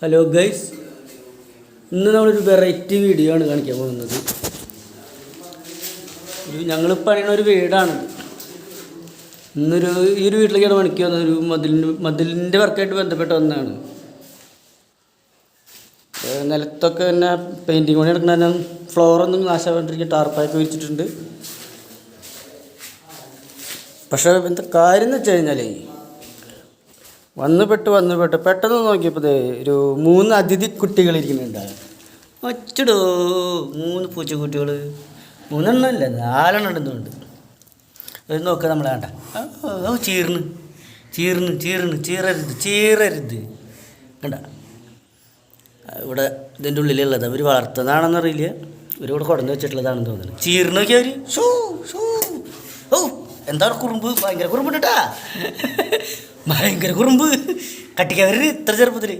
Hello guys, ഇന്ന് നമ്മളൊരു variety video ആണ് കാണിക്കാൻ പോകുന്നത്. ഞങ്ങൾ പണിയുന്ന ഒരു വീടാണിത്. ഈ ഒരു വീട്ടിലേക്കാണ് പണിക്ക് വന്നത്. ഒരു മതിലിൻ്റെ വർക്കായിട്ട് ബന്ധപ്പെട്ട് വന്നതാണ്. നിലത്തൊക്കെ തന്നെ പെയിൻറ്റിങ് പണി നടക്കുന്ന തന്നെ ഫ്ലോറൊന്നും നാശമായിട്ടിരിക്കുക, ടാർപ്പായൊക്കെ വിരിച്ചിട്ടുണ്ട്. പക്ഷേ എന്താ കാര്യം എന്ന് വെച്ച് കഴിഞ്ഞാൽ വന്ന് പെട്ട് പെട്ടെന്ന് നോക്കിയപ്പോൾ ഒരു 3 അതിഥി കുട്ടികളിരിക്കുന്നുണ്ട്. ഒച്ചടോ 3 പൂച്ചക്കുട്ടികൾ, 3 എണ്ണമല്ല 4 എണ്ണം ഉണ്ടെന്നുണ്ട്. അത് നോക്കുക നമ്മളെ വേണ്ട. ചീറരുത് കണ്ട. ഇവിടെ ഇതിൻ്റെ ഉള്ളിലുള്ളത് അവർ വളർത്തുന്നതാണെന്നറിയില്ല, ഇവരിവിടെ കൊടന്ന് വെച്ചിട്ടുള്ളതാണെന്ന് തോന്നുന്നു. ചീർന്ന് നോക്കിയാൽ അവർ എന്താണ് കുറുമ്പ്, ഭയങ്കര കുറുമ്പ് കേട്ടാ, ഭയങ്കര കുറുമ്പ്. കട്ടിക്കവർ ഇത്ര ചെറുപ്പത്തിൽ